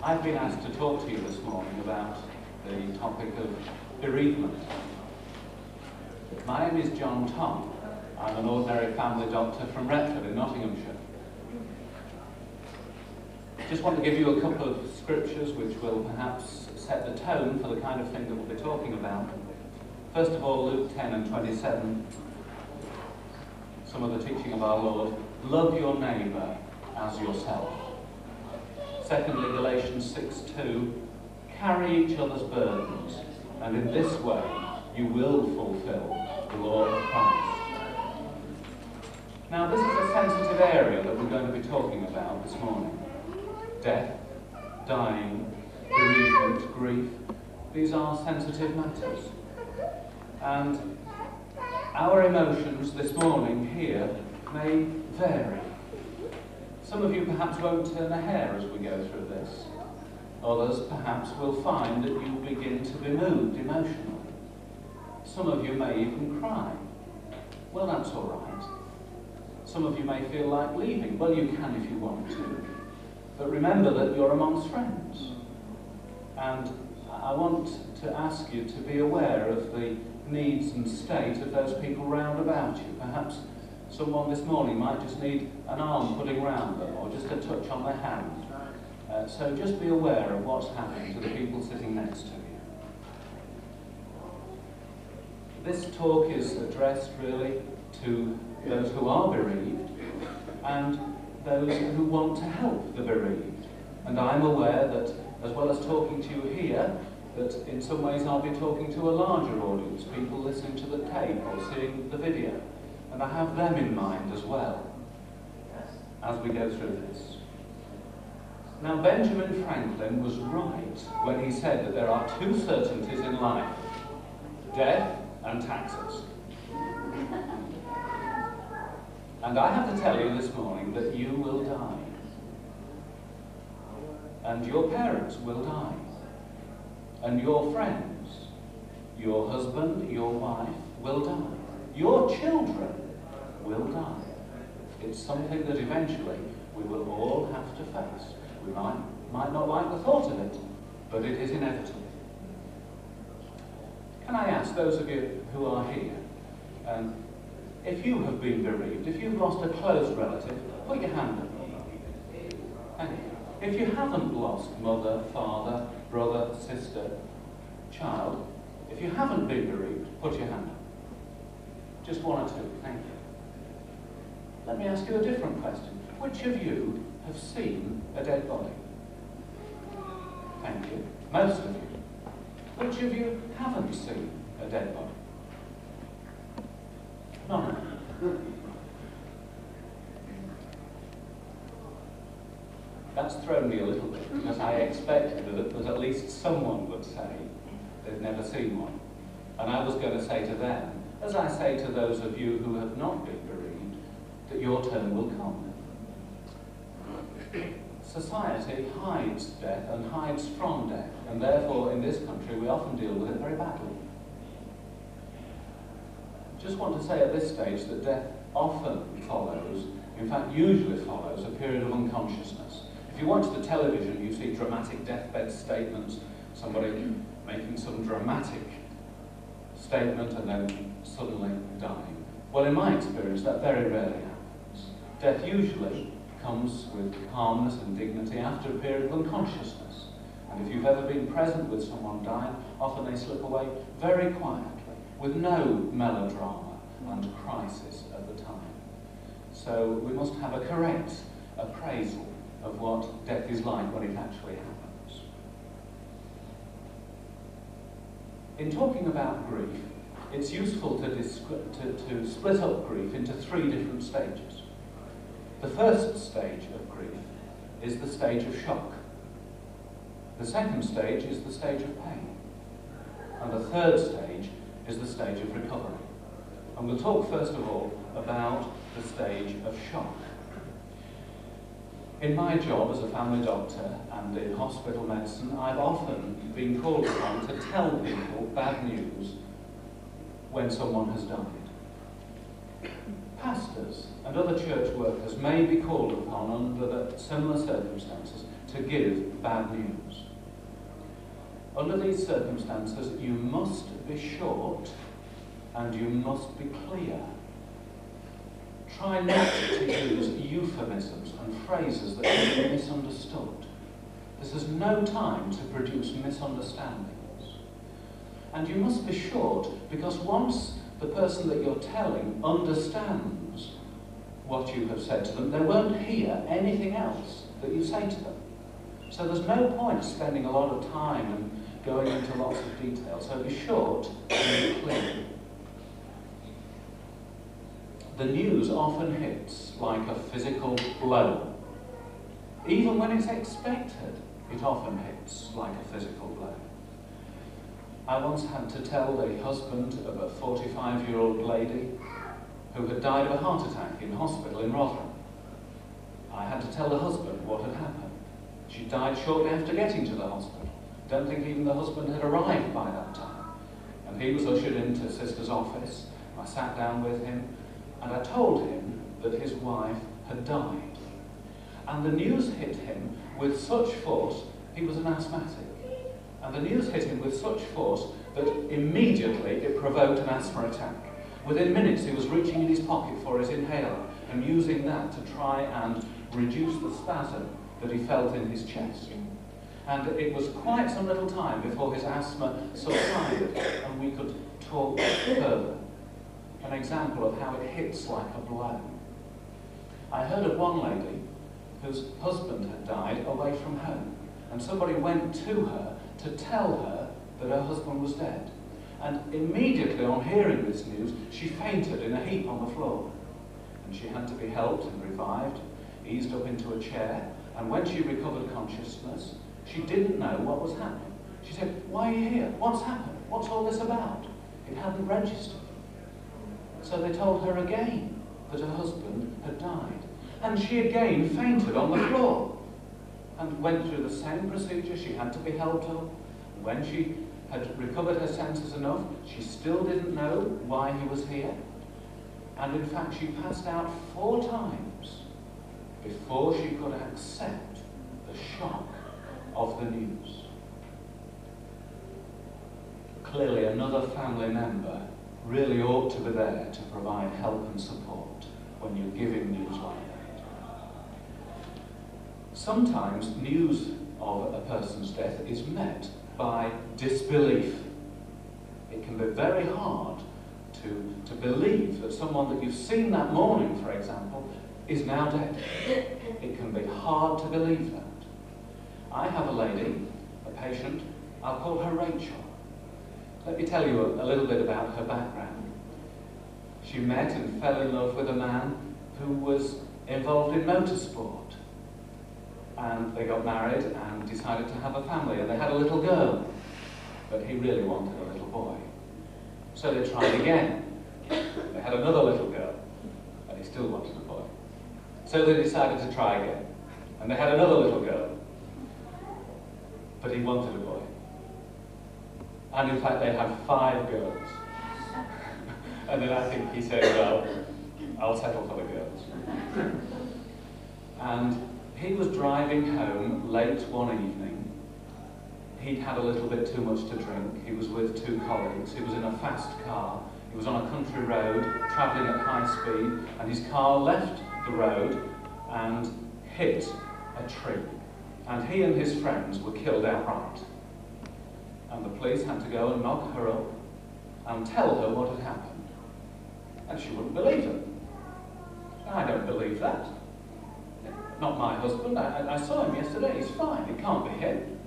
I've been asked to talk to you this morning about the topic of bereavement. My name is Tong. I'm an ordinary family doctor from Retford in Nottinghamshire. Just want to give you a couple of scriptures which will perhaps set the tone for the kind of thing that we'll be talking about. First of all, Luke 10 and 27, some of the teaching of our Lord. Love your neighbour as yourself. Secondly, Galatians 6:2, carry each other's burdens, and in this way you will fulfill the law of Christ. Now, this is a sensitive area that we're going to be talking about this morning. Death, dying, bereavement, grief, these are sensitive matters. And our emotions this morning here may vary. Some of you perhaps won't turn a hair as we go through this. Others perhaps will find that you begin to be moved emotionally. Some of you may even cry. Well, that's all right. Some of you may feel like leaving. Well, you can if you want to. But remember that you're amongst friends. And I want to ask you to be aware of the needs and state of those people round about you. Perhaps someone this morning might just need an arm putting round them, or just a touch on their hand. So just be aware of what's happening to the people sitting next to you. This talk is addressed really to those who are bereaved and those who want to help the bereaved. And I'm aware that, as well as talking to you here, that in some ways I'll be talking to a larger audience, people listening to the tape or seeing the video. And I have them in mind as well, as we go through this. Now, Benjamin Franklin was right when he said that there are two certainties in life: death and taxes. And I have to tell you this morning that you will die. And your parents will die. And your friends, your husband, your wife will die. Your children will die. It's something that eventually we will all have to face. We might not like the thought of it, but it is inevitable. Can I ask those of you who are here, if you have been bereaved, if you've lost a close relative, put your hand up. Thank you. If you haven't lost mother, father, brother, sister, child, if you haven't been bereaved, put your hand up. Just one or two, thank you. Let me ask you a different question. Which of you have seen a dead body? Thank you. Most of you. Which of you haven't seen a dead body? None of you. That's thrown me a little bit, because I expected that at least someone would say they've never seen one. And I was going to say to them, as I say to those of you who have not been bereaved, that your turn will come. Society hides death and hides from death, and therefore in this country we often deal with it very badly. Just want to say at this stage that death often follows, in fact usually follows, a period of unconsciousness. If you watch the television, you see dramatic deathbed statements, somebody making some dramatic statement and then suddenly dying. Well, in my experience, that very rarely happens. Death usually comes with calmness and dignity after a period of unconsciousness. And if you've ever been present with someone dying, often they slip away very quietly, with no melodrama and crisis at the time. So we must have a correct appraisal of what death is like when it actually happens. In talking about grief, it's useful to split up grief into three different stages. The first stage of grief is the stage of shock. The second stage is the stage of pain. And the third stage is the stage of recovery. And we'll talk first of all about the stage of shock. In my job as a family doctor and in hospital medicine, I've often been called upon to tell people bad news when someone has died. Pastors and other church workers may be called upon under similar circumstances to give bad news. Under these circumstances, you must be short and you must be clear. Try not to use euphemisms and phrases that can be misunderstood. This is no time to produce misunderstandings. And you must be short because once the person that you're telling understands what you have said to them, they won't hear anything else that you say to them. So there's no point spending a lot of time and going into lots of detail. So be short and be clear. The news often hits like a physical blow. Even when it's expected, it often hits like a physical blow. I once had to tell the husband of a 45-year-old lady who had died of a heart attack in hospital in Rotherham. I had to tell the husband what had happened. She died shortly after getting to the hospital. Don't think even the husband had arrived by that time. And he was ushered into Sister's office. I sat down with him and I told him that his wife had died. And the news hit him with such force, he was an asthmatic. And the news hit him with such force that immediately it provoked an asthma attack. Within minutes he was reaching in his pocket for his inhaler and using that to try and reduce the spasm that he felt in his chest. And it was quite some little time before his asthma subsided and we could talk further. An example of how it hits like a blow. I heard of one lady whose husband had died away from home, and somebody went to her to tell her that her husband was dead. And immediately on hearing this news, she fainted in a heap on the floor. And she had to be helped and revived, eased up into a chair, and when she recovered consciousness, she didn't know what was happening. She said, "Why are you here? What's happened? What's all this about?" It hadn't registered. So they told her again that her husband had died. And she again fainted on the floor and went through the same procedure. She had to be helped up. When she had recovered her senses enough, she still didn't know why he was here. And in fact, she passed out 4 times before she could accept the shock of the news. Clearly, another family member really ought to be there to provide help and support when you're giving news like that. Sometimes news of a person's death is met by disbelief. It can be very hard to believe that someone that you've seen that morning, for example, is now dead. It can be hard to believe that. I have a lady, a patient, I'll call her Rachel. Let me tell you a little bit about her background. She met and fell in love with a man who was involved in motorsport. And they got married and decided to have a family, and they had a little girl. But he really wanted a little boy. So they tried again. They had another little girl, and he still wanted a boy. So they decided to try again. And they had another little girl, but he wanted a boy. And in fact, they had 5 girls. And then I think he said, well, I'll settle for the girls. And he was driving home late one evening. He'd had a little bit too much to drink. He was with 2 colleagues. He was in a fast car. He was on a country road, travelling at high speed, and his car left the road and hit a tree. And he and his friends were killed outright. And the police had to go and knock her up and tell her what had happened. And she wouldn't believe them. I don't believe that. Not my husband. I saw him yesterday. He's fine. It can't be him.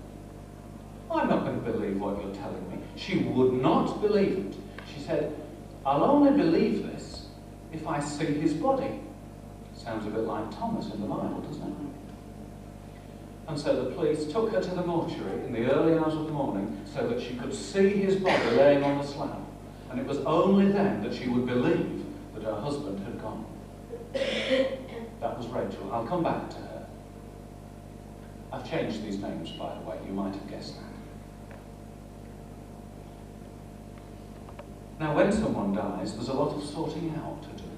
I'm not going to believe what you're telling me. She would not believe it. She said, I'll only believe this if I see his body. Sounds a bit like Thomas in the Bible, doesn't it? And so the police took her to the mortuary in the early hours of the morning so that she could see his body laying on the slab. And it was only then that she would believe that her husband had gone. That was Rachel. I'll come back to her. I've changed these names, by the way. You might have guessed that. Now, when someone dies, there's a lot of sorting out to do.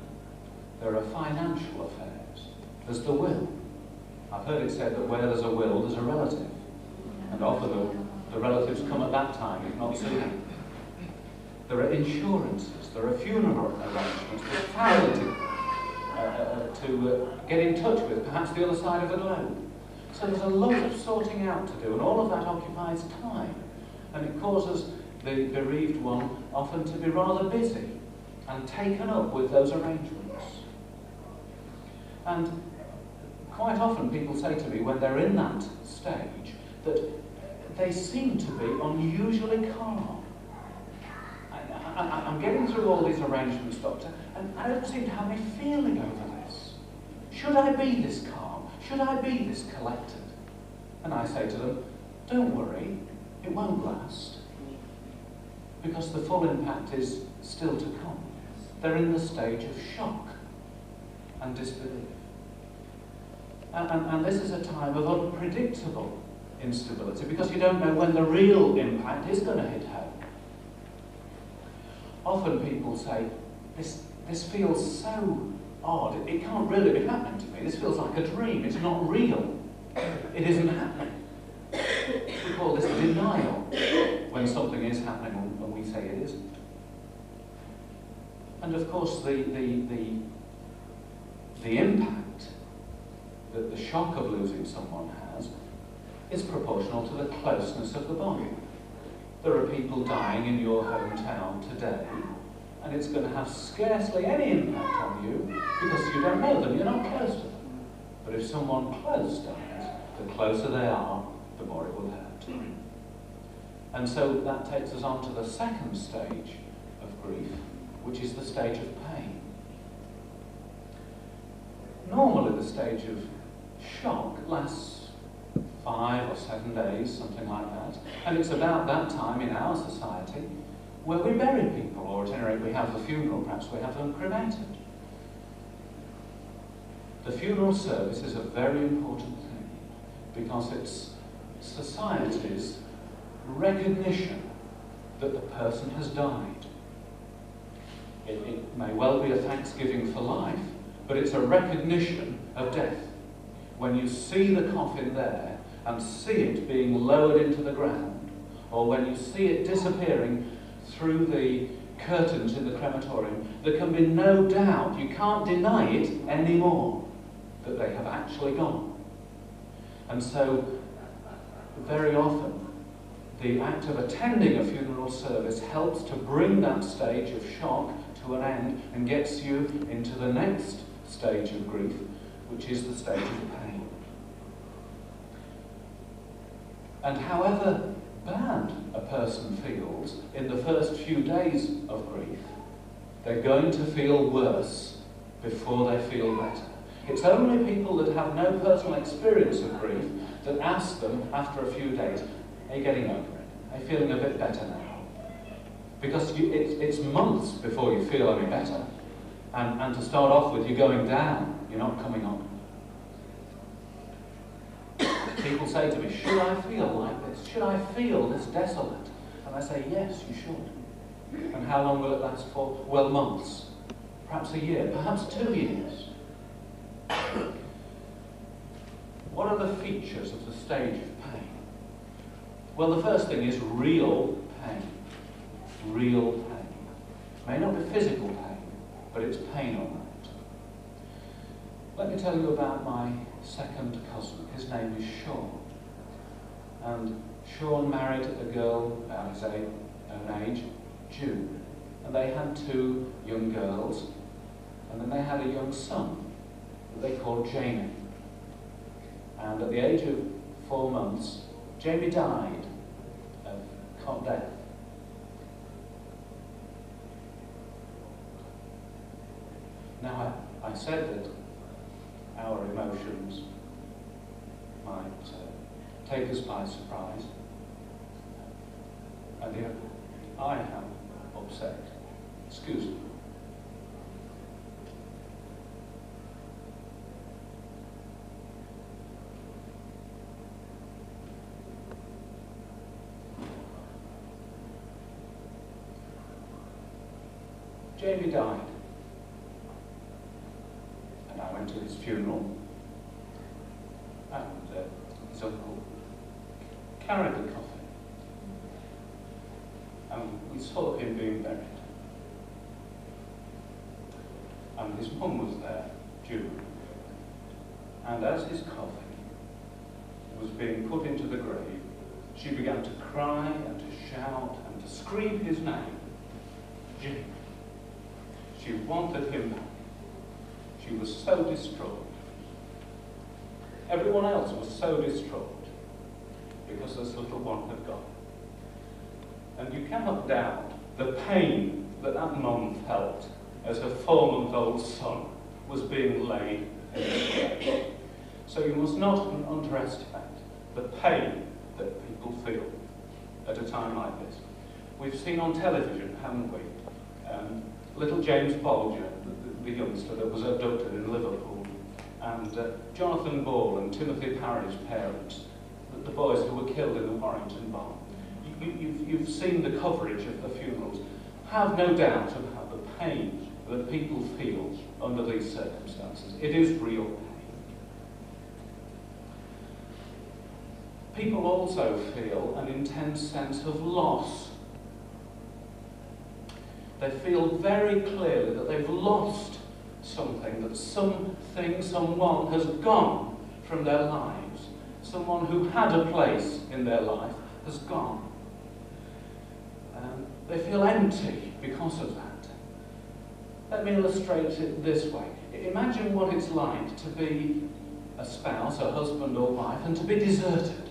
There are financial affairs. There's the will. I've heard it said that where there's a will, there's a relative. And often the relatives come at that time, if not sooner. There are insurances, there are funeral arrangements, there's family to get in touch with, perhaps the other side of the globe. So there's a lot of sorting out to do, and all of that occupies time. And it causes the bereaved one often to be rather busy and taken up with those arrangements. And quite often people say to me when they're in that stage that they seem to be unusually calm. I'm getting through all these arrangements, Doctor, and I don't seem to have any feeling over this. Should I be this calm? Should I be this collected? And I say to them, don't worry, it won't last. Because the full impact is still to come. They're in the stage of shock and disbelief. And this is a time of unpredictable instability because you don't know when the real impact is going to hit home. Often people say, this feels so odd, it can't really be happening to me, this feels like a dream, it's not real, it isn't happening. We call this denial when something is happening and we say it isn't. And of course the impact that the shock of losing someone has is proportional to the closeness of the bond. There are people dying in your hometown today, and it's going to have scarcely any impact on you because you don't know them, you're not close to them. But if someone close dies, the closer they are, the more it will hurt. And so that takes us on to the second stage of grief, which is the stage of pain. Normally the stage of shock lasts 5 or 7 days, something like that. And it's about that time in our society where we bury people, or at any rate we have the funeral, perhaps we have them cremated. The funeral service is a very important thing because it's society's recognition that the person has died. It may well be a thanksgiving for life, but it's a recognition of death. When you see the coffin there and see it being lowered into the ground, or when you see it disappearing through the curtains in the crematorium, there can be no doubt, you can't deny it anymore, that they have actually gone. And so, very often, the act of attending a funeral service helps to bring that stage of shock to an end and gets you into the next stage of grief, which is the stage of pain. And however bad a person feels in the first few days of grief, they're going to feel worse before they feel better. It's only people that have no personal experience of grief that ask them after a few days, are you getting over it? Are you feeling a bit better now? Because it's months before you feel any better. And to start off with, you're going down, you're not coming up. People say to me, should I feel like this? Should I feel this desolate? And I say, yes, you should. And how long will it last for? Well, months. Perhaps a year, perhaps 2 years. What are the features of the stage of pain? Well, the first thing is real pain. Real pain. It may not be physical pain, but it's pain all right. Let me tell you about my second cousin. His name is Sean. And Sean married a girl about his own age, June. And they had 2 young girls, and then they had a young son that they called Jamie. And at the age of 4 months, Jamie died of death. Now, I said that our emotions might take us by surprise, and if I am upset, excuse me. Jamie died, and I went to his funeral, his uncle, carried the coffin, and we saw him being buried. And his mum was there, June. And as his coffin was being put into the grave, she began to cry and to shout and to scream his name, Jim. She wanted him back. She was so distraught. Everyone else was so distraught because this little one had gone. And you cannot doubt the pain that that mum felt as her 4-month-old son was being laid in his grave. So you must not underestimate the pain that people feel at a time like this. We've seen on television, haven't we, little James Bolger, the youngster that was abducted in Liverpool, and Jonathan Ball and Timothy Parry's parents, the boys who were killed in the Warrington bomb. You've seen the coverage of the funerals. Have no doubt about the pain that people feel under these circumstances. It is real pain. People also feel an intense sense of loss. They feel very clearly that they've lost something, that something, someone has gone from their lives. Someone who had a place in their life has gone. They feel empty because of that. Let me illustrate it this way. Imagine what it's like to be a spouse, a husband or wife, and to be deserted.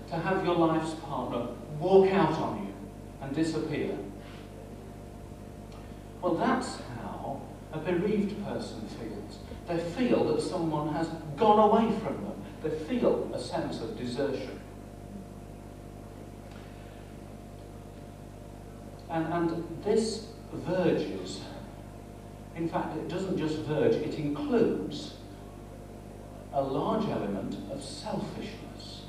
To have your life's partner walk out on you and disappear. Well, that's how a bereaved person feels. They feel that someone has gone away from them. They feel a sense of desertion. And this verges, in fact, it doesn't just verge, it includes a large element of selfishness.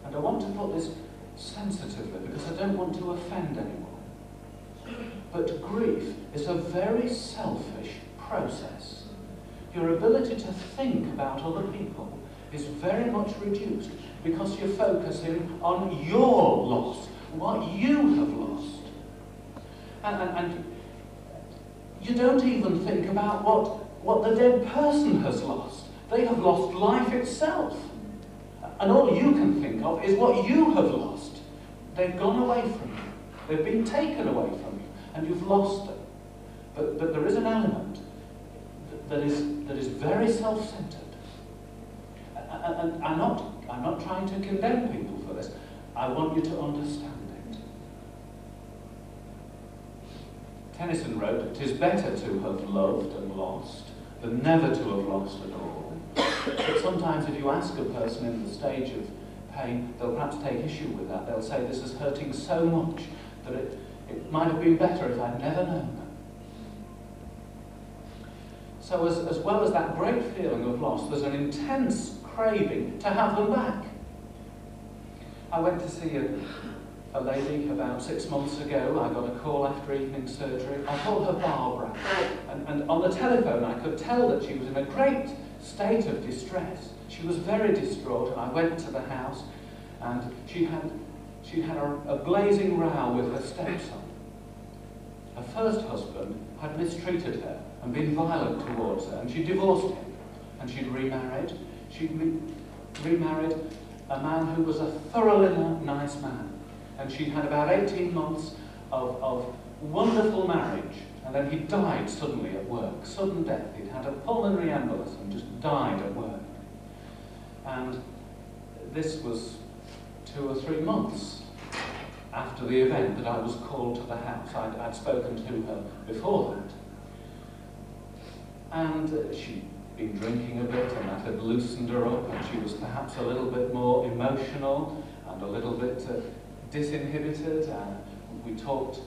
And I want to put this sensitively because I don't want to offend anyone. But grief is a very selfish process. Your ability to think about other people is very much reduced because you're focusing on your loss, what you have lost. And you don't even think about what the dead person has lost. They have lost life itself. And all you can think of is what you have lost. They've gone away from you. They've been taken away from you. And you've lost them. But there is an element that is very self-centered. And I'm not trying to condemn people for this. I want you to understand it. Tennyson wrote, "'Tis better to have loved and lost than never to have lost at all." But sometimes if you ask a person in the stage of pain, they'll perhaps take issue with that. They'll say, "This is hurting so much that it might have been better if I'd never known them." So as well as that great feeling of loss, there's an intense craving to have them back. I went to see a lady about 6 months ago. I got a call after evening surgery. I called her Barbara. And on the telephone I could tell that she was in a great state of distress. She was very distraught, and I went to the house, and she had a blazing row with her stepson. Her first husband had mistreated her and been violent towards her, and she divorced him, and she'd remarried. She'd remarried a man who was a thoroughly nice man, and she'd had about 18 months of wonderful marriage, and then he died suddenly at work, sudden death. He'd had a pulmonary embolism and just died at work. And this was 2 or 3 months after the event that I was called to the house. I'd spoken to her before that. And she'd been drinking a bit, and that had loosened her up, and she was perhaps a little bit more emotional and a little bit disinhibited. We talked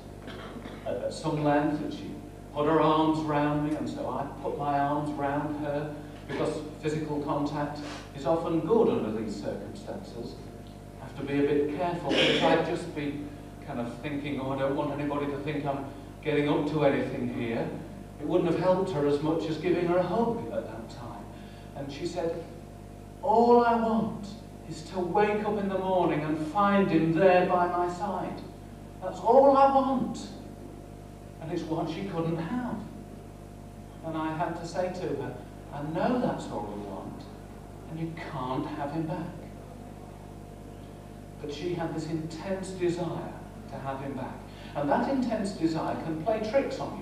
at some length, and she put her arms round me, and so I put my arms round her, because physical contact is often good under these circumstances. I have to be a bit careful, because I'd just be kind of thinking, oh, I don't want anybody to think I'm getting up to anything here. It wouldn't have helped her as much as giving her a hug at that time. And she said, "All I want is to wake up in the morning and find him there by my side. That's all I want. And it's what she couldn't have. And I had to say to her, I know that's all you want, and you can't have him back. But she had this intense desire to have him back. And that intense desire can play tricks on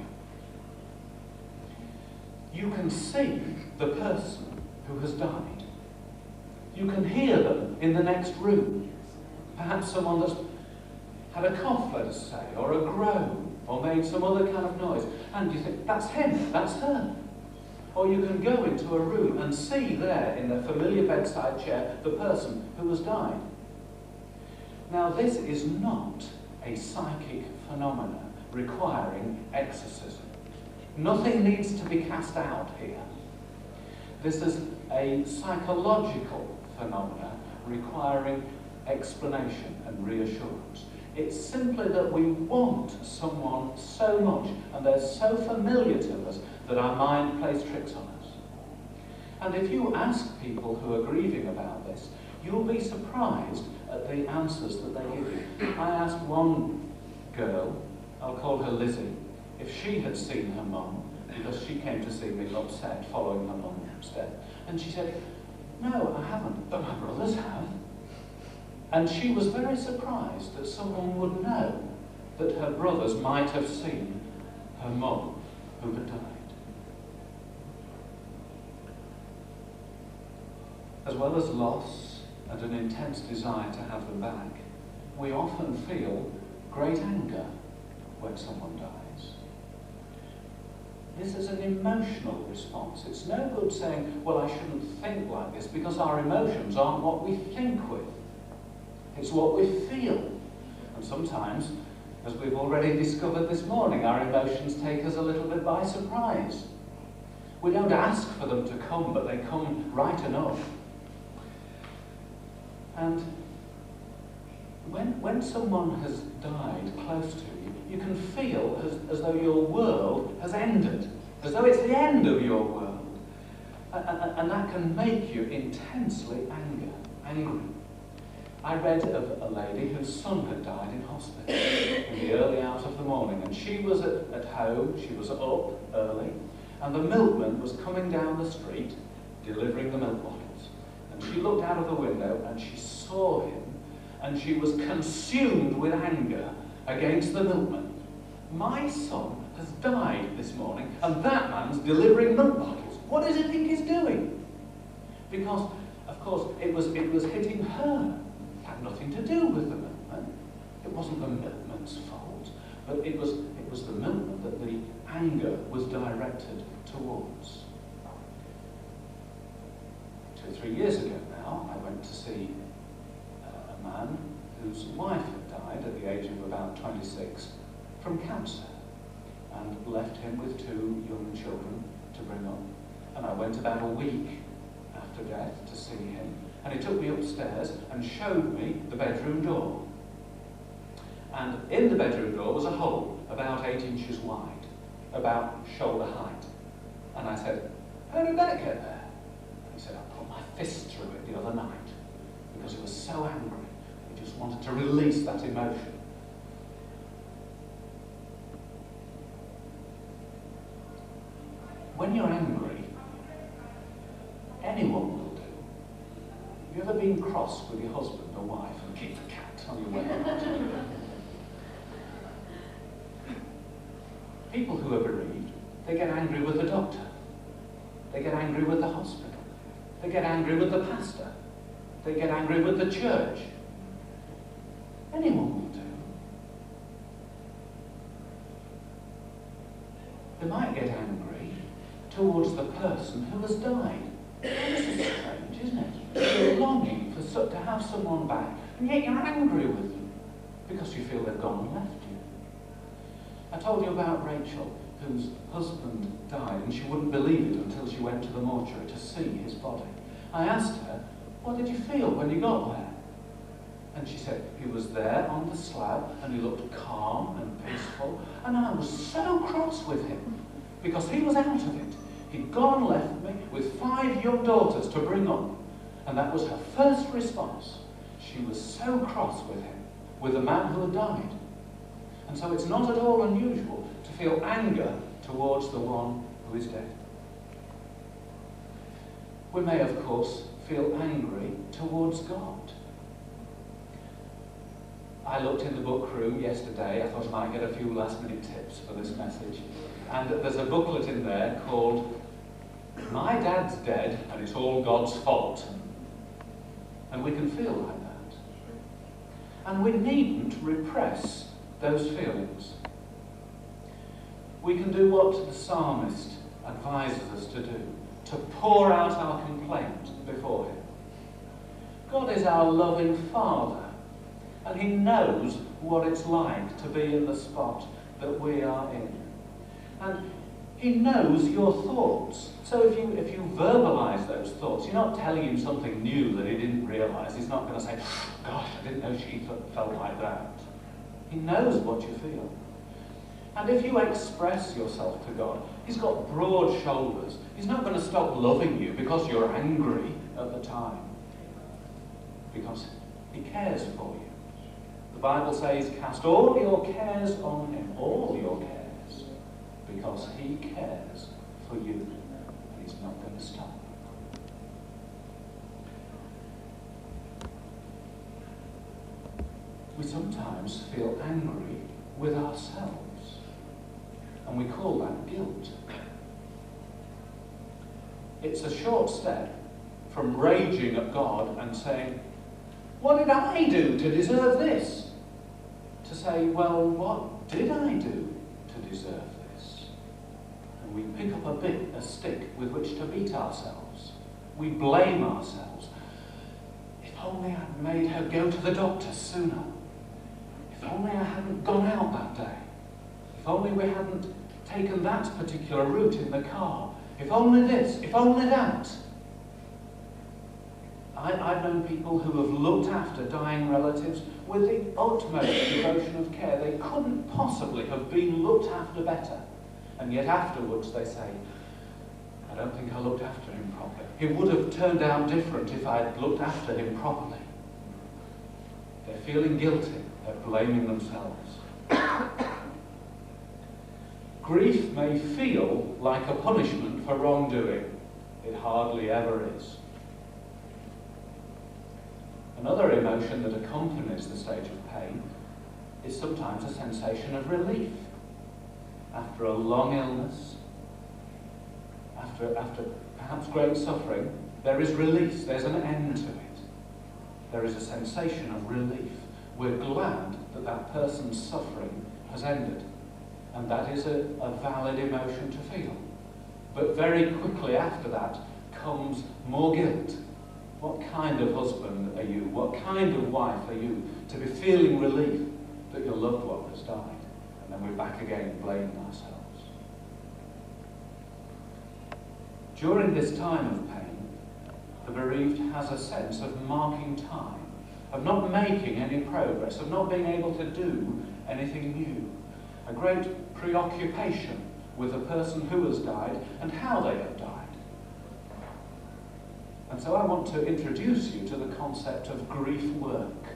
you. You can see the person who has died. You can hear them in the next room. Perhaps someone that's had a cough, let us say, or a groan, or made some other kind of noise. And you think, that's him, that's her. Or you can go into a room and see there in the familiar bedside chair the person who has died. Now, this is not a psychic phenomenon requiring exorcism. Nothing needs to be cast out here. This is a psychological phenomenon requiring explanation and reassurance. It's simply that we want someone so much, and they're so familiar to us, that our mind plays tricks on us. And if you ask people who are grieving about this, you'll be surprised at the answers that they give you. I asked one girl, I'll call her Lizzie, if she had seen her mum, because she came to see me upset following her mum's death. And she said, no, I haven't, but my brothers have. And she was very surprised that someone would know that her brothers might have seen her mum who had died. As well as loss and an intense desire to have them back, we often feel great anger when someone dies. This is an emotional response. It's no good saying, well, I shouldn't think like this, because our emotions aren't what we think with. It's what we feel. And sometimes, as we've already discovered this morning, our emotions take us a little bit by surprise. We don't ask for them to come, but they come right enough. And when someone has died close to you, you can feel as though your world has ended, as though it's the end of your world. And that can make you intensely angry. I read of a lady whose son had died in hospital in the early hours of the morning, and she was at home, she was up early, and the milkman was coming down the street delivering the milk bottles. And she looked out of the window and she saw him, and she was consumed with anger against the milkman. My son has died this morning, and that man's delivering milk bottles. What does he think he's doing? Because, of course, it was hitting her. It had nothing to do with the milkman. It wasn't the milkman's fault, but it was the milkman that the anger was directed towards. 2 or 3 years ago now, I went to see a man whose wife had died at the age of about 26 from cancer, and left him with 2 young children to bring up. And I went about a week after death to see him, and he took me upstairs and showed me the bedroom door. And in the bedroom door was a hole about 8 inches wide, about shoulder height. And I said, how did that get there? And he said, I put my fist through it the other night because he was so angry. He just wanted to release that emotion. When you're angry, anyone will do. Have you ever been cross with your husband or wife and keep the cat on your way? People who are bereaved, they get angry with the doctor. They get angry with the hospital. They get angry with the pastor. They get angry with the church. Anyone will do. They might get angry towards the person who has died. This is strange, isn't it? You're longing to have someone back, and yet you're angry with them because you feel they've gone and left you. I told you about Rachel, whose husband died, and she wouldn't believe it until she went to the mortuary to see his body. I asked her, what did you feel when you got there? And she said, he was there on the slab, and he looked calm and peaceful, and I was so cross with him, because he was out of it. He'd gone and left me with 5 young daughters to bring up, And that was her first response. She was so cross with him, with the man who had died. And so it's not at all unusual to feel anger towards the one who is dead. We may, of course, feel angry towards God. I looked in the book room yesterday. I thought I might get a few last-minute tips for this message. And there's a booklet in there called "My Dad's Dead and It's All God's Fault." And we can feel like that. And we needn't repress those feelings. We can do what the psalmist advises us to do, to pour out our complaint before him. God is our loving Father, and he knows what it's like to be in the spot that we are in. And he knows your thoughts. So if you verbalise those thoughts, you're not telling him something new that he didn't realise. He's not going to say, "Gosh, I didn't know she felt like that." He knows what you feel. And if you express yourself to God, he's got broad shoulders. He's not going to stop loving you because you're angry at the time. Because he cares for you. The Bible says, "Cast all your cares on him," all your cares, because he cares for you. And he's not going to stop. We sometimes feel angry with ourselves, and we call that guilt. It's a short step from raging at God and saying, "What did I do to deserve this?" to say, "Well, what did I do to deserve this?" And we pick up a stick with which to beat ourselves. We blame ourselves. If only I'd made her go to the doctor sooner. If only I hadn't gone out that day. If only we hadn't taken that particular route in the car. If only this, if only that. I've known people who have looked after dying relatives with the utmost devotion of care. They couldn't possibly have been looked after better. And yet afterwards they say, "I don't think I looked after him properly. He would have turned out different if I'd looked after him properly." They're feeling guilty. They're blaming themselves. Grief may feel like a punishment for wrongdoing. It hardly ever is. Another emotion that accompanies the stage of pain is sometimes a sensation of relief. After a long illness, after perhaps great suffering, there is release, there's an end to it. There is a sensation of relief. We're glad that that person's suffering has ended. And that is a valid emotion to feel. But very quickly after that comes more guilt. What kind of husband are you? What kind of wife are you to be feeling relief that your loved one has died? And then we're back again blaming ourselves. During this time of pain, the bereaved has a sense of marking time, of not making any progress, of not being able to do anything new. A great preoccupation with the person who has died and how they have died. And so I want to introduce you to the concept of grief work.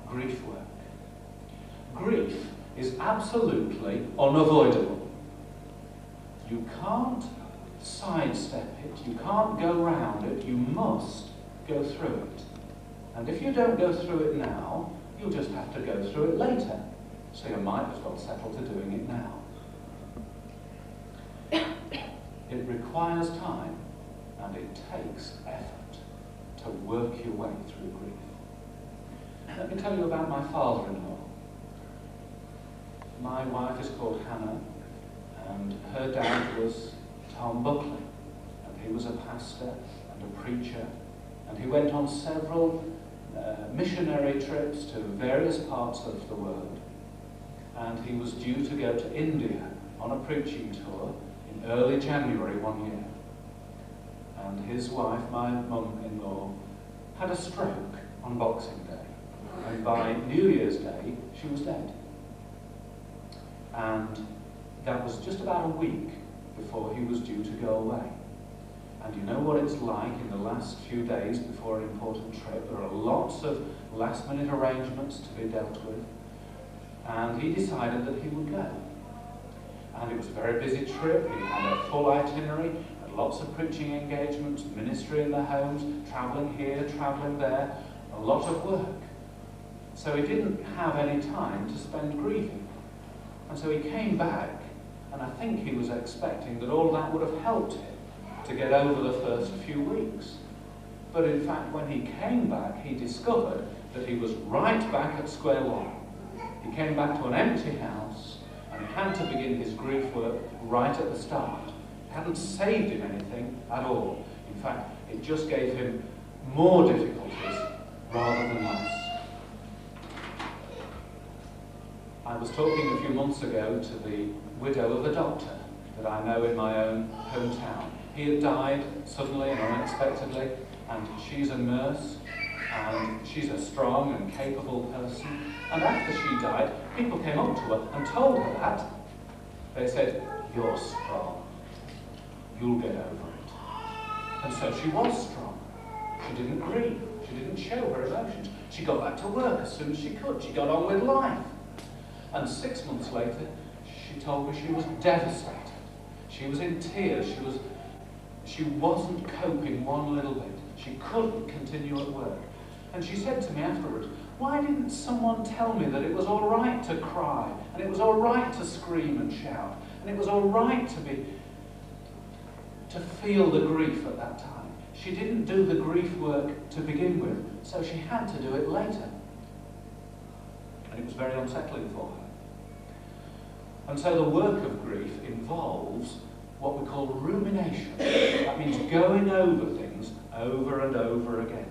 Grief work. Grief is absolutely unavoidable. You can't sidestep it, you can't go round it, you must go through it. And if you don't go through it now, you'll just have to go through it later. So you might as well settle to doing it now. It requires time and it takes effort to work your way through grief. Let me tell you about my father-in-law. My wife is called Hannah, and her dad was Tom Buckley, and he was a pastor and a preacher, and he went on several missionary trips to various parts of the world, and he was due to go to India on a preaching tour in early January one year. And his wife, my mum-in-law, had a stroke on Boxing Day, and by New Year's Day she was dead. And that was just about a week before he was due to go away. And you know what it's like in the last few days before an important trip. There are lots of last-minute arrangements to be dealt with. And he decided that he would go. And it was a very busy trip. He had a full itinerary, had lots of preaching engagements, ministry in the homes, travelling here, travelling there, a lot of work. So he didn't have any time to spend grieving. And so he came back, and I think he was expecting that all that would have helped him to get over the first few weeks. But in fact, when he came back, he discovered that he was right back at square one. He came back to an empty house, and he had to begin his grief work right at the start. It hadn't saved him anything at all. In fact, it just gave him more difficulties rather than less. I was talking a few months ago to the widow of a doctor that I know in my own hometown. He had died suddenly and unexpectedly, and she's a nurse, and she's a strong and capable person. And after she died, people came up to her and told her that. They said, "You're strong. You'll get over it." And so she was strong. She didn't grieve. She didn't show her emotions. She got back to work as soon as she could. She got on with life. And 6 months later, she told me she was devastated. She was in tears. She wasn't coping one little bit. She couldn't continue at work. And she said to me afterwards, "Why didn't someone tell me that it was all right to cry, and it was all right to scream and shout, and it was all right to feel the grief at that time?" She didn't do the grief work to begin with, so she had to do it later. And it was very unsettling for her. And so the work of grief involves what we call rumination. That means going over things over and over again.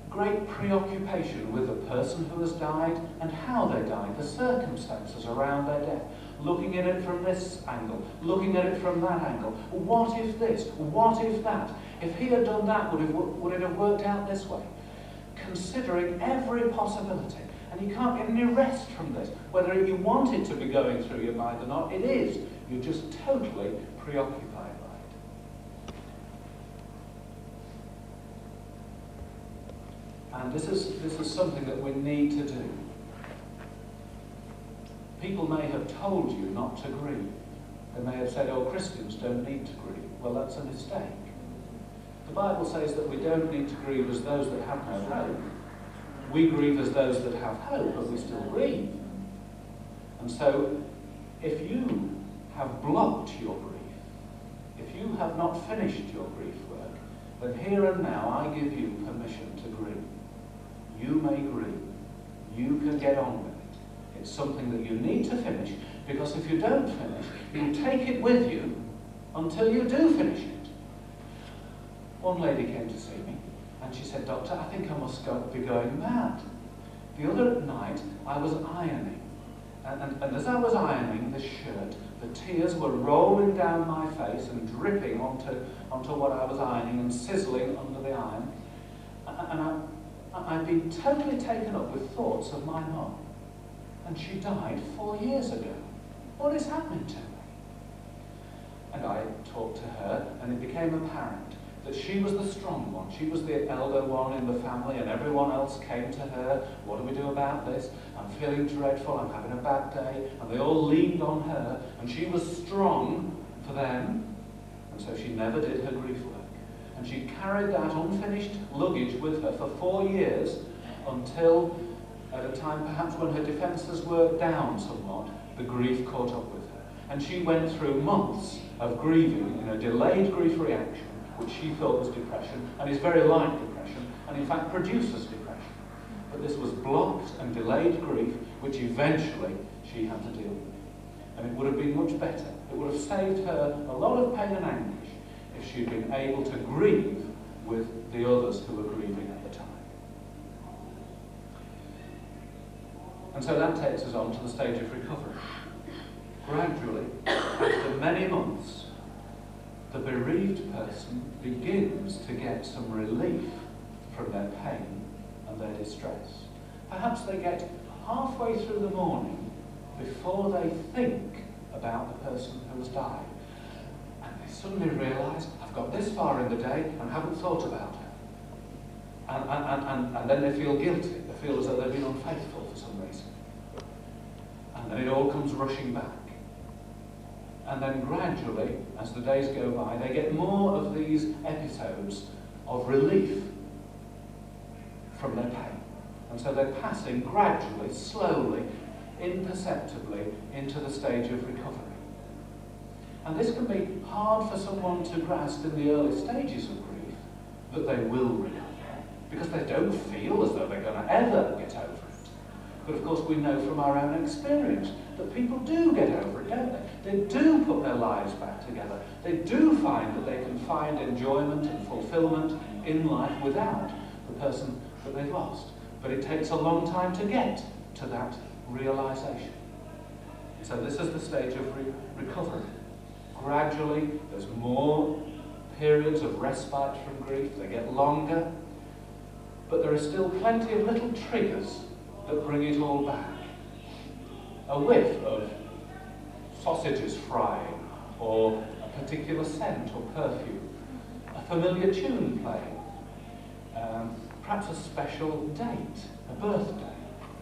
Great preoccupation with the person who has died and how they died, the circumstances around their death. Looking at it from this angle, looking at it from that angle. What if this? What if that? If he had done that, would it have worked out this way? Considering every possibility. And you can't get any rest from this. Whether you want it to be going through your mind or not, it is. You're just totally preoccupied by it. And this is something that we need to do. People may have told you not to grieve. They may have said, "Oh, Christians don't need to grieve." Well, that's a mistake. The Bible says that we don't need to grieve as those that have no hope. We grieve as those that have hope, but we still grieve. And so, if you have blocked your grief, if you have not finished your grief work, then here and now I give you permission to grieve. You may grieve. You can get on with it. It's something that you need to finish, because if you don't finish, you take it with you until you do finish it. One lady came to see me, and she said, "Doctor, I think I must be going mad." The other night, I was ironing. And as I was ironing the shirt, the tears were rolling down my face and dripping onto what I was ironing and sizzling under the iron. And I'd been totally taken up with thoughts of my mum. And she died 4 years ago. What is happening to me? And I talked to her, and it became apparent that she was the strong one. She was the elder one in the family, and everyone else came to her. "What do we do about this? I'm feeling dreadful, I'm having a bad day." And they all leaned on her, and she was strong for them. And so she never did her grief work. And she carried that unfinished luggage with her for 4 years, until at a time perhaps when her defences were down somewhat, the grief caught up with her. And she went through months of grieving in a delayed grief reaction, which she thought was depression, and is very like depression, and in fact produces depression. But this was blocked and delayed grief, which eventually she had to deal with. And it would have been much better. It would have saved her a lot of pain and anguish if she'd been able to grieve with the others who were grieving at the time. And so that takes us on to the stage of recovery. Gradually, after many months, the bereaved person begins to get some relief from their pain and their distress. Perhaps they get halfway through the morning before they think about the person who has died. and they suddenly realise, I've got this far in the day and haven't thought about her. And then they feel guilty. They feel as though they've been unfaithful for some reason. And then it all comes rushing back. And then gradually, as the days go by, they get more of these episodes of relief from their pain. And so they're passing gradually, slowly, imperceptibly into the stage of recovery. And this can be hard for someone to grasp in the early stages of grief, that they will recover, because they don't feel as though they're going to ever get over it. But of course we know from our own experience that people do get over it, don't they? They do put their lives back together. They do find that they can find enjoyment and fulfillment in life without the person that they've lost. But it takes a long time to get to that realisation. So this is the stage of recovery. Gradually, there's more periods of respite from grief. They get longer. But there are still plenty of little triggers that bring it all back. A whiff of sausages frying, or a particular scent or perfume, a familiar tune playing, perhaps a special date, a birthday,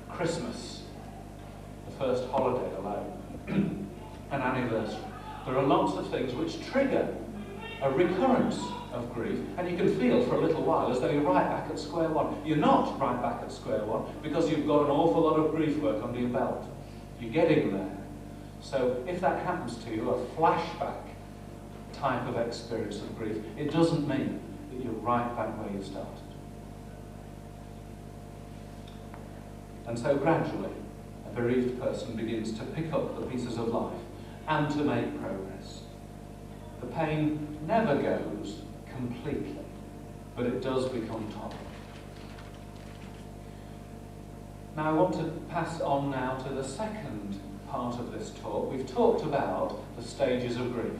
Christmas, the first holiday alone, an anniversary. There are lots of things which trigger a recurrence of grief, and you can feel for a little while as though you're right back at square one. You're not right back at square one because you've got an awful lot of grief work under your belt. You're getting there. So if that happens to you, a flashback type of experience of grief, it doesn't mean that you're right back where you started. And so gradually, a bereaved person begins to pick up the pieces of life and to make progress. The pain never goes completely, but it does become tolerable. Now I want to pass on now to the second part of this talk. We've talked about the stages of grief.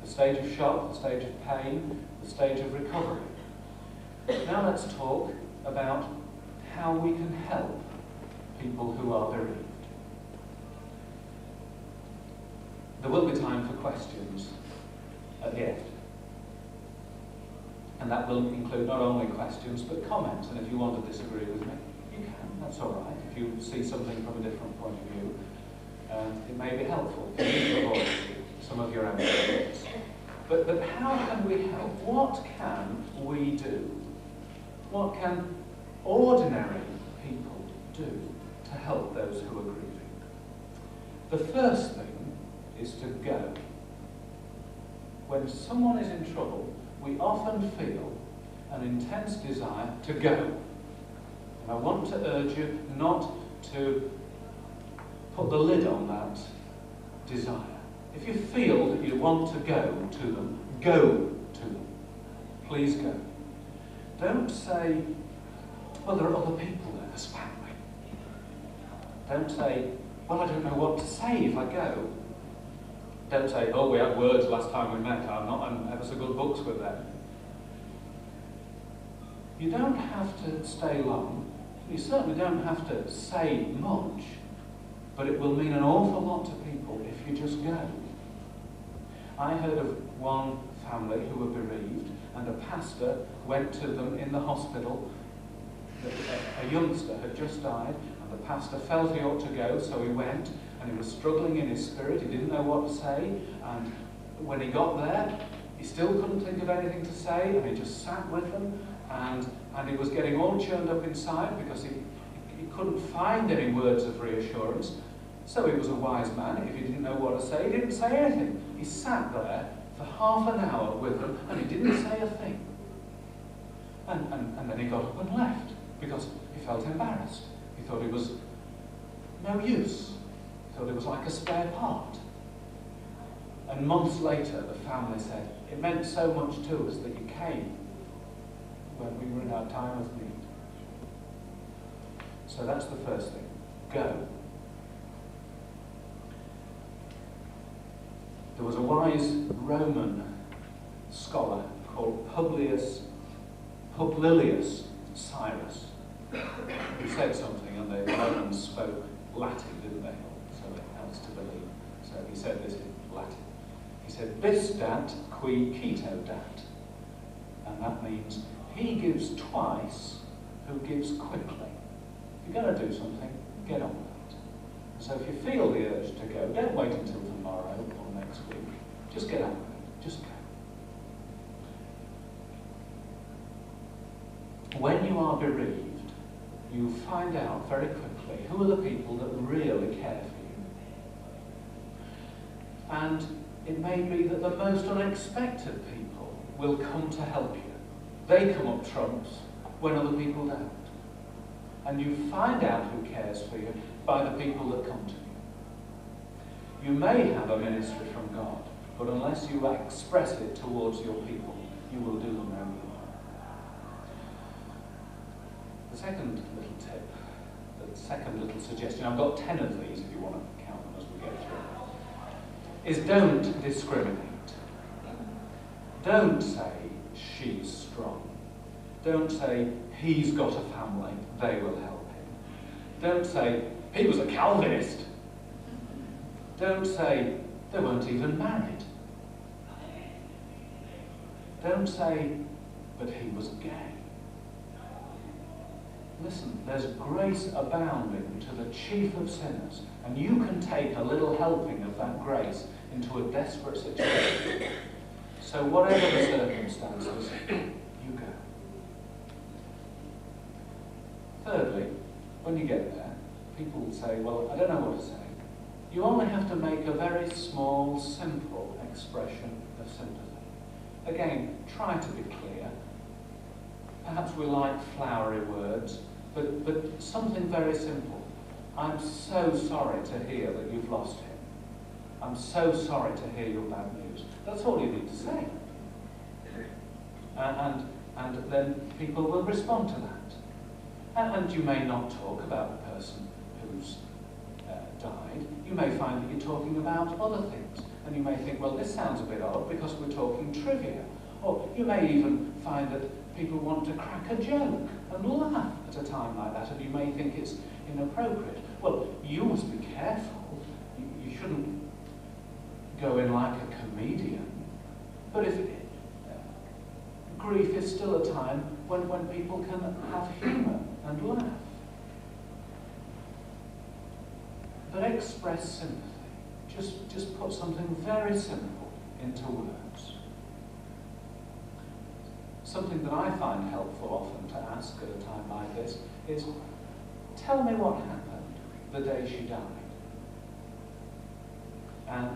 The stage of shock, the stage of pain, the stage of recovery. Now let's talk about how we can help people who are bereaved. There will be time for questions at the end. And that will include not only questions, but comments. And if you want to disagree with me, you can. That's all right. If you see something from a different point of view, it may be helpful for you to avoid some of your own thoughts. But how can we help? What can we do? What can ordinary people do to help those who are grieving? The first thing is to go. When someone is in trouble, we often feel an intense desire to go. And I want to urge you not to put the lid on that desire. If you feel that you want to go to them, go to them. Please go. Don't say, well, there are other people there, there's family. Don't say, well, I don't know what to say if I go. Don't say, oh, we had words last time we met, I'm not on ever so good books with them. You don't have to stay long. You certainly don't have to say much, but it will mean an awful lot to people if you just go. I heard of one family who were bereaved, and a pastor went to them in the hospital. A youngster had just died, and the pastor felt he ought to go, so he went, and he was struggling in his spirit. He didn't know what to say, and when he got there, he still couldn't think of anything to say, and he just sat with them, and he was getting all churned up inside because he couldn't find any words of reassurance. So he was a wise man. If he didn't know what to say, he didn't say anything. He sat there for half an hour with them, and he didn't say a thing. And then he got up and left because he felt embarrassed. He thought he was no use. He thought it was like a spare part. And months later, the family said, it meant so much to us that you came when we were in our time of need. So that's the first thing. Go. There was a wise Roman scholar called Publilius Cyrus who said something, and the Romans spoke Latin, didn't they? So it helps to believe. So he said this in Latin. He said, bis dat qui quito dat. And that means he gives twice who gives quickly. If you're going to do something, get on with it. So if you feel the urge to go, don't wait until tomorrow or next week. Just get on with it. Just go. When you are bereaved, you find out very quickly who are the people that really care for you. And it may be that the most unexpected people will come to help you. They come up trumps when other people don't. And you find out who cares for you by the people that come to you. You may have a ministry from God, but unless you express it towards your people, you will do them no good. The second little tip, the second little suggestion, I've got 10 of these if you want to count them as we go through, is don't discriminate. Don't say, she's strong. Don't say, he's got a family, they will help him. Don't say, he was a Calvinist. Don't say, they weren't even married. Don't say, but he was gay. Listen, there's grace abounding to the chief of sinners, and you can take a little helping of that grace into a desperate situation. So whatever the circumstances, you go. Thirdly, when you get there, people will say, well, I don't know what to say. You only have to make a very small, simple expression of sympathy. Again, try to be clear. Perhaps we like flowery words, but something very simple. I'm so sorry to hear that you've lost him. I'm so sorry to hear your bad news. That's all you need to say. And then people will respond to that. And you may not talk about the person who's died. You may find that you're talking about other things. And you may think, well, this sounds a bit odd because we're talking trivia. Or you may even find that people want to crack a joke and laugh at a time like that, and you may think it's inappropriate. Well, you must be careful. You shouldn't go in like a comedian. But if grief is still a time when people can have humour and laugh. But express sympathy. Just put something very simple into words. Something that I find helpful often to ask at a time like this is, tell me what happened the day she died. And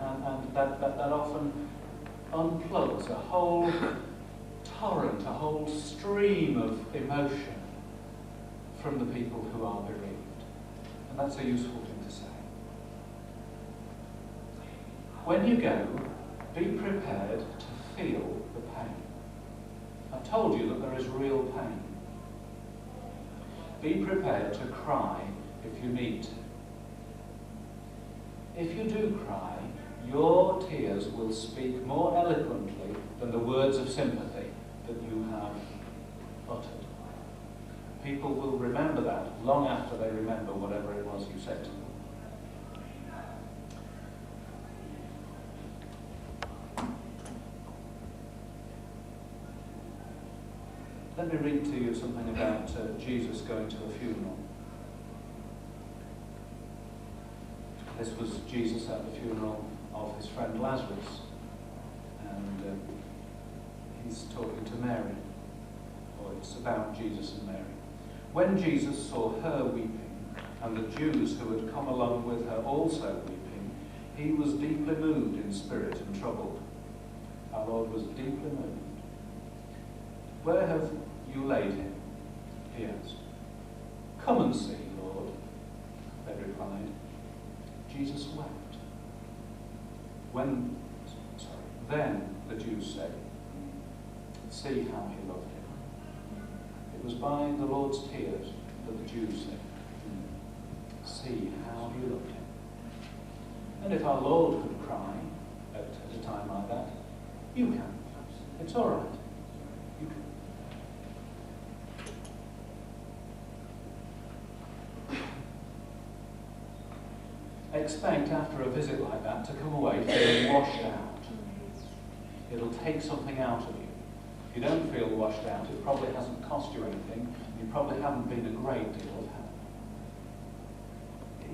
that often unplugs a whole torrent, a whole stream of emotion from the people who are bereaved. And that's a useful thing to say. When you go, be prepared to feel the pain. I've told you that there is real pain. Be prepared to cry if you need to. If you do cry, your tears will speak more eloquently than the words of sympathy that you have uttered. People will remember that long after they remember whatever it was you said to them. Let me read to you something about Jesus going to a funeral. This was Jesus at the funeral of his friend Lazarus, and he's talking to Mary, or it's about Jesus and Mary. When Jesus saw her weeping, and the Jews who had come along with her also weeping, he was deeply moved in spirit and troubled. Our Lord was deeply moved. Where have you laid him? He asked. Come and see, Lord, they replied. Jesus wept. Then the Jews said, see how he loved him. It was by the Lord's tears that the Jews said, see how he loved him. And if our Lord could cry at a time like that, you can. It's all right. You can. Expect after a visit like that to come away feeling washed out. It'll take something out of you. If you don't feel washed out, it probably hasn't cost you anything. You probably haven't been a great deal of help.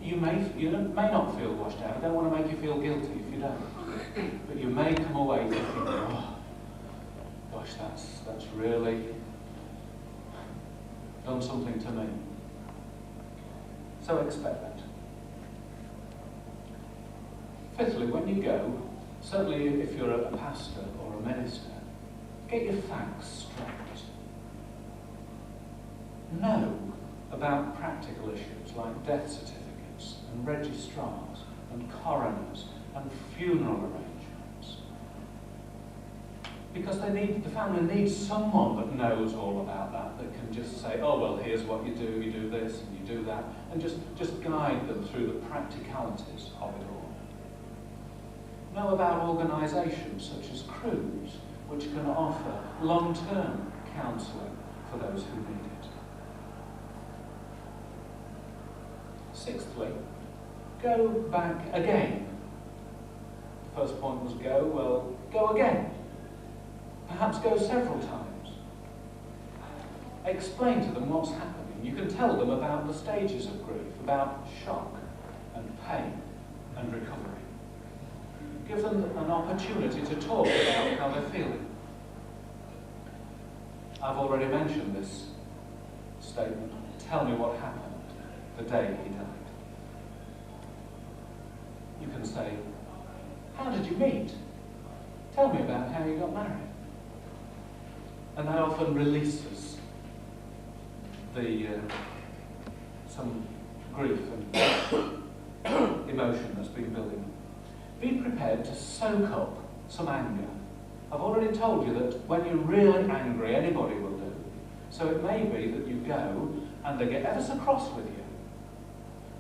You may not feel washed out. I don't want to make you feel guilty if you don't. But you may come away thinking, oh, gosh, that's really done something to me. So expect that. Fifthly, when you go, certainly if you're a pastor or a minister, get your facts straight. Know about practical issues like death certificates and registrars and coroners and funeral arrangements. Because the family needs someone that knows all about that can just say, oh well, here's what you do this and you do that, and just guide them through the practicalities of it all. Know about organisations such as Crews, which can offer long-term counselling for those who need it. Sixthly, go back again. The first point was go, well, go again. Perhaps go several times. Explain to them what's happening. You can tell them about the stages of grief, about shock and pain and recovery. Give them an opportunity to talk about how they're feeling. I've already mentioned this statement. Tell me what happened the day he died. You can say, how did you meet? Tell me about how you got married. And that often releases some grief and emotion that's been building up. Be prepared to soak up some anger. I've already told you that when you're really angry, anybody will do. So it may be that you go and they get ever so cross with you.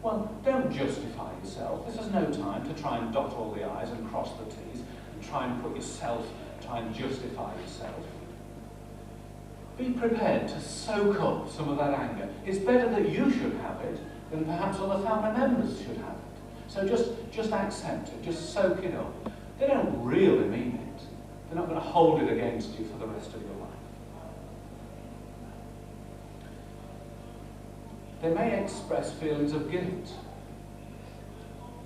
Well, don't justify yourself. This is no time to try and dot all the I's and cross the T's and try and justify yourself. Be prepared to soak up some of that anger. It's better that you should have it than perhaps other family members should have it. So just accept it, just soak it up. They don't really mean it. They're not going to hold it against you for the rest of your life. They may express feelings of guilt.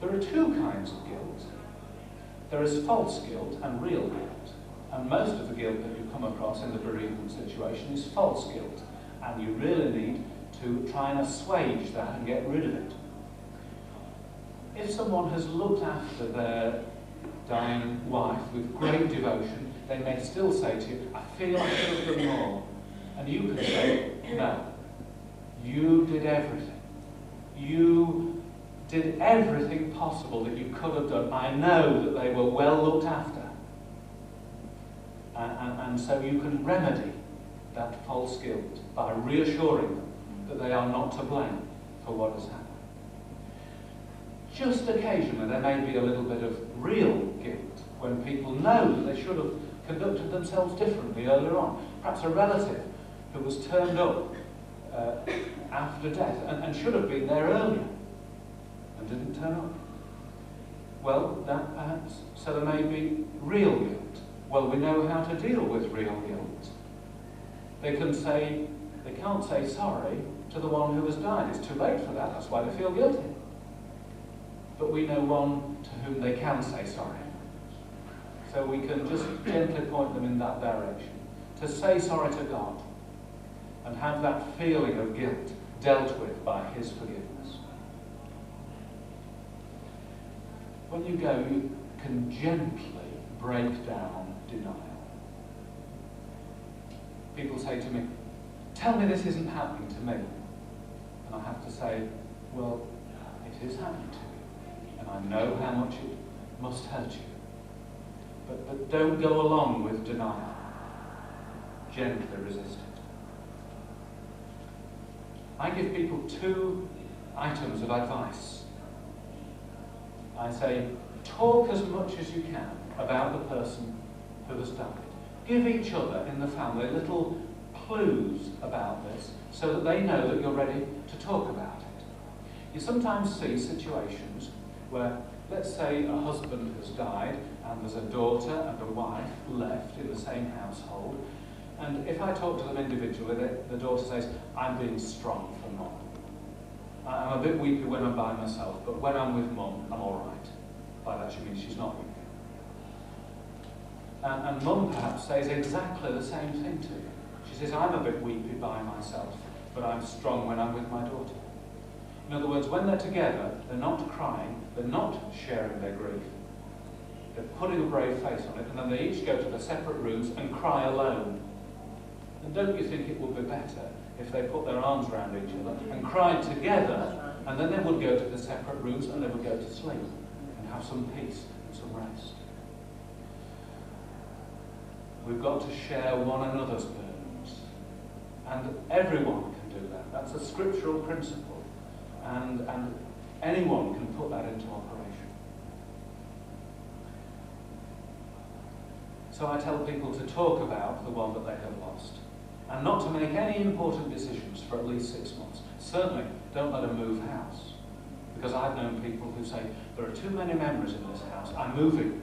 There are two kinds of guilt. There is false guilt and real guilt. And most of the guilt that you come across in the bereavement situation is false guilt. And you really need to try and assuage that and get rid of it. If someone has looked after their dying wife with great devotion, they may still say to you, I feel I should have done more. And you can say, no. You did everything. You did everything possible that you could have done. I know that they were well looked after. And so you can remedy that false guilt by reassuring them that they are not to blame for what has happened. Just occasionally there may be a little bit of real guilt when people know that they should have conducted themselves differently earlier on. Perhaps a relative who was turned up after death and should have been there earlier and didn't turn up. Well, that perhaps, so there may be real guilt. Well, we know how to deal with real guilt. They can't say sorry to the one who has died. It's too late for that, that's why they feel guilty. But we know one to whom they can say sorry. So we can just gently point them in that direction. To say sorry to God and have that feeling of guilt dealt with by His forgiveness. When you go, you can gently break down denial. People say to me, tell me this isn't happening to me. And I have to say, well, it is happening to you. And I know how much it must hurt you. But don't go along with denial. Gently resist it. I give people 2 items of advice. I say, talk as much as you can about the person who has died. Give each other in the family little clues about this so that they know that you're ready to talk about it. You sometimes see situations where let's say a husband has died and there's a daughter and a wife left in the same household, and if I talk to them individually, the daughter says, I'm being strong for Mum. I'm a bit weepy when I'm by myself, but when I'm with Mum, I'm all right. By that she means she's not weepy. And Mum perhaps says exactly the same thing to you. She says, I'm a bit weepy by myself, but I'm strong when I'm with my daughter. In other words, when they're together, they're not crying, they're not sharing their grief. They're putting a brave face on it, and then they each go to their separate rooms and cry alone. And don't you think it would be better if they put their arms around each other and cried together, and then they would go to the separate rooms and they would go to sleep and have some peace and some rest? We've got to share one another's burdens. And everyone can do that. That's a scriptural principle. And anyone can put that into operation. So I tell people to talk about the one that they have lost. And not to make any important decisions for at least 6 months. Certainly, don't let them move house. Because I've known people who say, there are too many memories in this house, I'm moving.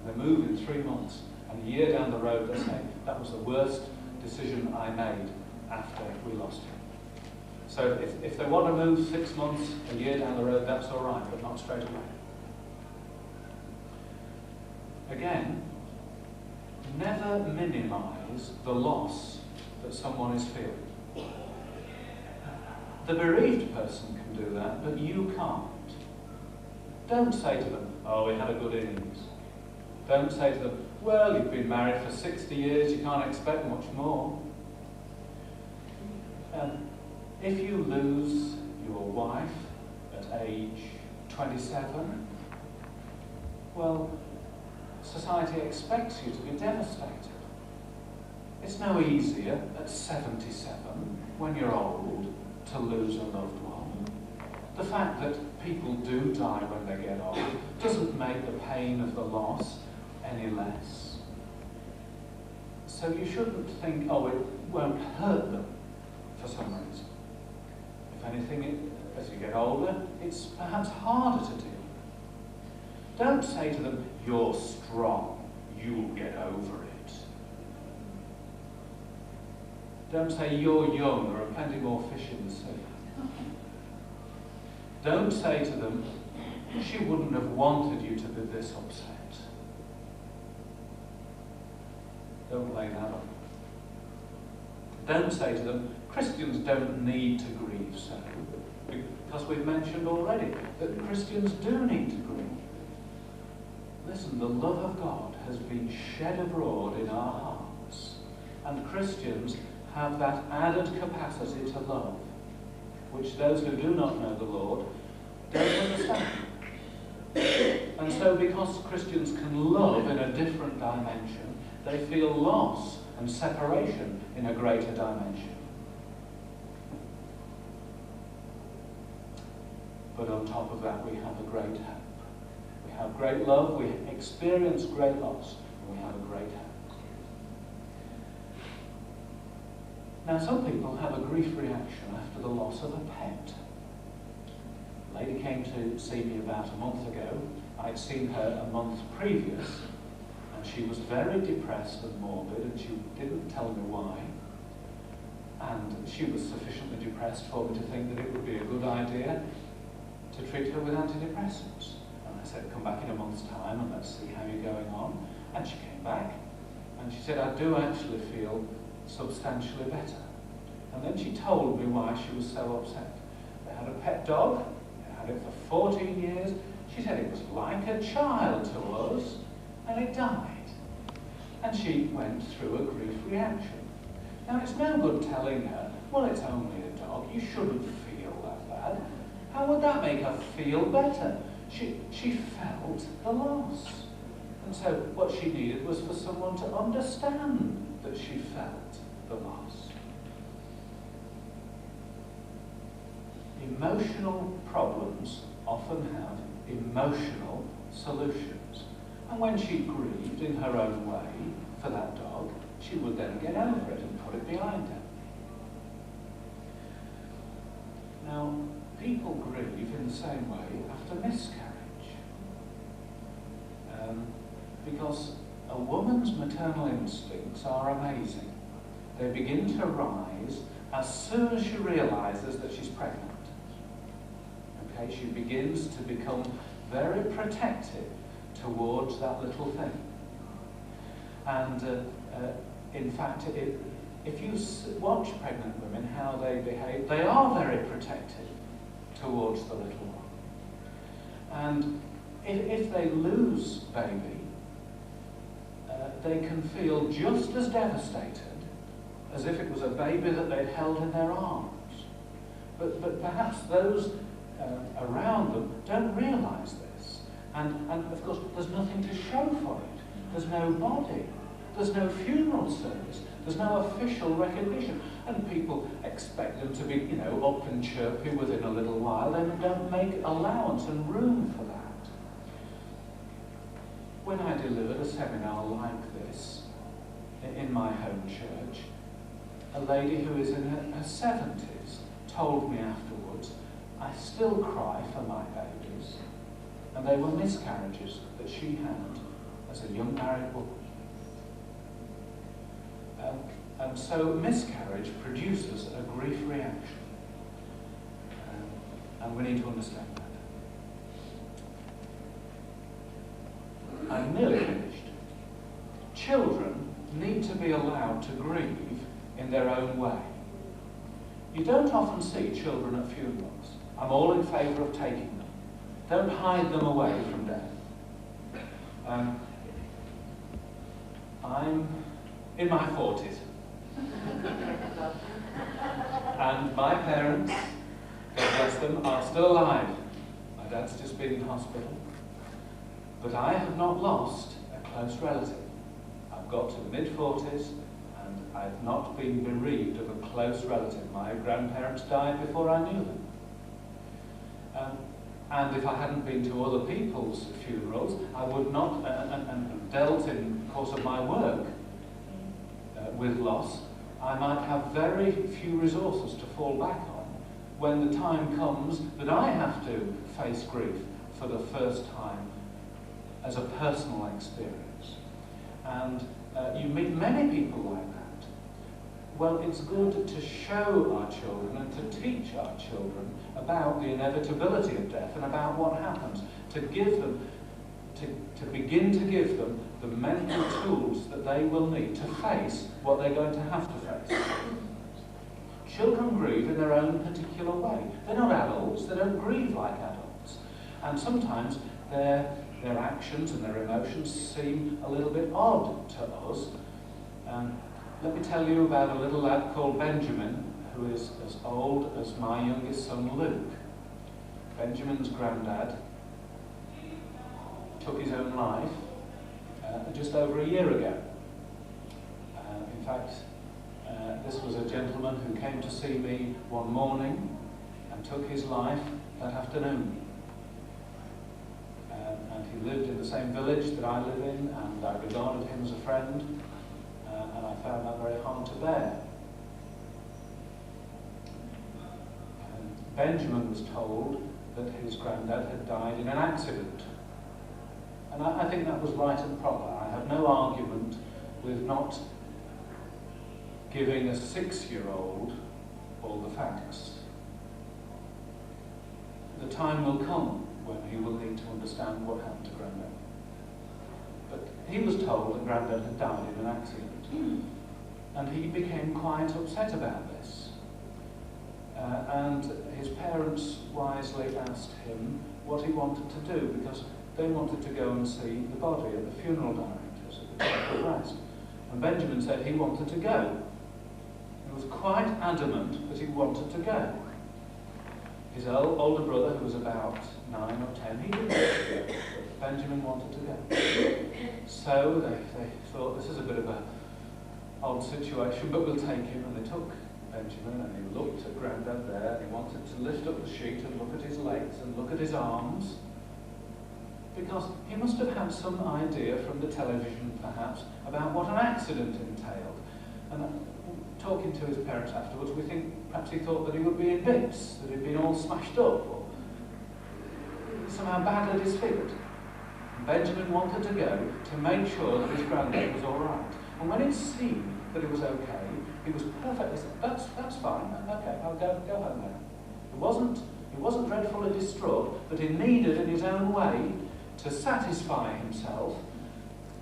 They move in 3 months. And a year down the road, they say, that was the worst decision I made after we lost him. So if they want to move 6 months, a year down the road, that's all right, but not straight away. Again, never minimise the loss that someone is feeling. The bereaved person can do that, but you can't. Don't say to them, oh, we had a good innings. Don't say to them, well, you've been married for 60 years, you can't expect much more. If you lose your wife at age 27, well, society expects you to be devastated. It's no easier at 77, when you're old, to lose a loved one. The fact that people do die when they get old doesn't make the pain of the loss any less. So you shouldn't think, oh, it won't hurt them for some reason. If anything, as you get older, it's perhaps harder to deal with. Don't say to them, you're strong, you'll get over it. Don't say, you're young, there are plenty more fish in the sea. Don't say to them, she wouldn't have wanted you to be this upset. Don't lay that on. Don't say to them, Christians don't need to grieve so, because we've mentioned already that Christians do need to grieve. Listen, the love of God has been shed abroad in our hearts, and Christians have that added capacity to love, which those who do not know the Lord don't understand. And so because Christians can love in a different dimension, they feel loss and separation in a greater dimension. But on top of that, we have a great hope. We have great love, we experience great loss, and we have a great hope. Now, some people have a grief reaction after the loss of a pet. A lady came to see me about a month ago. I'd seen her a month previous, and she was very depressed and morbid, and she didn't tell me why. And she was sufficiently depressed for me to think that it would be a good idea to treat her with antidepressants. And I said, come back in a month's time and let's see how you're going on. And she came back, and she said, I do actually feel substantially better. And then she told me why she was so upset. They had a pet dog, they had it for 14 years. She said it was like a child to us, and it died. And she went through a grief reaction. Now, it's no good telling her, well, it's only a dog, you shouldn't feel that bad. How would that make her feel better? She felt the loss. And so what she needed was for someone to understand that she felt the loss. Emotional problems often have emotional solutions. And when she grieved in her own way for that dog, she would then get over it and put it behind her. Now, people grieve in the same way after miscarriage. because a woman's maternal instincts are amazing. They begin to rise as soon as she realises that she's pregnant. Okay, she begins to become very protective towards that little thing. And in fact, if you watch pregnant women, how they behave, they are very protective towards the little one. And if they lose baby, they can feel just as devastated as if it was a baby that they'd held in their arms. But perhaps those around them don't realise this. And of course, there's nothing to show for it. There's no body. There's no funeral service. There's no official recognition. And people expect them to be, you know, up and chirpy within a little while. They don't make allowance and room for that. When I delivered a seminar like this in my home church, a lady who is in her 70s told me afterwards, I still cry for my babies. And they were miscarriages that she had as a young married woman. And so miscarriage produces a grief reaction. And we need to understand that. I'm nearly finished. Children need to be allowed to grieve in their own way. You don't often see children at funerals. I'm all in favour of taking them. Don't hide them away from death. I'm in my 40s. And my parents, God bless them, are still alive. My dad's just been in hospital. But I have not lost a close relative. I've got to the mid-40s and I've not been bereaved of a close relative. My grandparents died before I knew them. And if I hadn't been to other people's funerals, I would not, and dealt in the course of my work with loss, I might have very few resources to fall back on when the time comes that I have to face grief for the first time as a personal experience. And you meet many people like that. Well, it's good to show our children and to teach our children about the inevitability of death and about what happens, to give them, to begin to give them the mental tools that they will need to face what they're going to have to face. Children grieve in their own particular way. They're not adults, they don't grieve like adults. And sometimes their actions and their emotions seem a little bit odd to us. Let me tell you about a little lad called Benjamin, who is as old as my youngest son Luke. Benjamin's granddad took his own life just over a year ago. In fact, this was a gentleman who came to see me one morning and took his life that afternoon. And he lived in the same village that I live in, and I regarded him as a friend, and I found that very hard to bear. Benjamin was told that his granddad had died in an accident. And I think that was right and proper. I have no argument with not giving a 6-year-old all the facts. The time will come when he will need to understand what happened to Grandad. But he was told that Grandad had died in an accident. And he became quite upset about this. And his parents wisely asked him what he wanted to do, because they wanted to go and see the body of the funeral directors at the Chapel of Rest. And Benjamin said he wanted to go. He was quite adamant that he wanted to go. His older brother, who was about 9 or 10, he didn't want to go, but Benjamin wanted to go. So they thought, this is a bit of an odd situation, but we'll take him. And they took Benjamin, and he looked at Grandad there, and he wanted to lift up the sheet and look at his legs and look at his arms, because he must have had some idea from the television, perhaps, about what an accident entailed. And talking to his parents afterwards, we think perhaps he thought that he would be in bits, that he'd been all smashed up, or somehow badly disfigured. Benjamin wanted to go to make sure that his granddad was all right. And when it seemed that it was okay, he was perfectly said, that's fine, okay, I'll go home now. He wasn't dreadfully distraught, but he needed in his own way to satisfy himself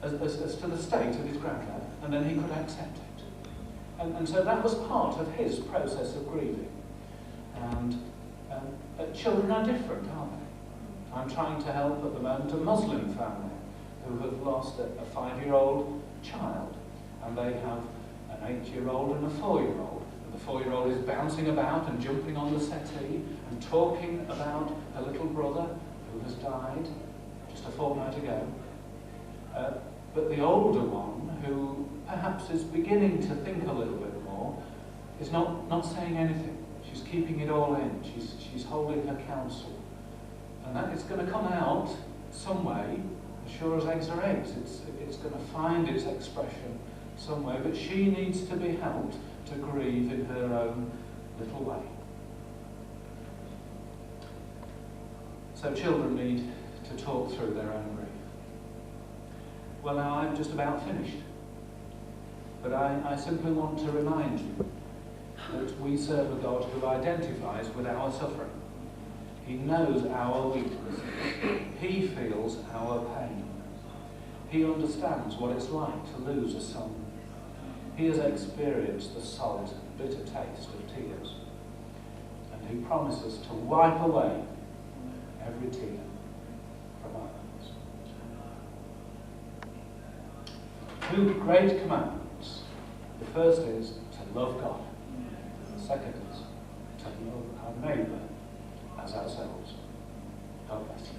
as to the state of his granddad, and then he could accept it. And so that was part of his process of grieving. And children are different, aren't they? I'm trying to help at the moment a Muslim family who have lost a 5-year-old child, and they have an 8-year-old and a 4-year-old. And the 4-year-old is bouncing about and jumping on the settee and talking about a little brother who has died just a fortnight ago. But the older one, who perhaps is beginning to think a little bit more, is not saying anything. She's keeping it all in. She's holding her counsel. And that is going to come out some way, as sure as eggs are eggs. It's going to find its expression some way, but she needs to be helped to grieve in her own little way. So children need to talk through their own grief. Well, now I'm just about finished. But I simply want to remind you that we serve a God who identifies with our suffering. He knows our weaknesses. He feels our pain. He understands what it's like to lose a son. He has experienced the salt and bitter taste of tears. And he promises to wipe away every tear from our eyes. 2 great commandments. The first is to love God. The second is to love our neighbour as ourselves. God bless you.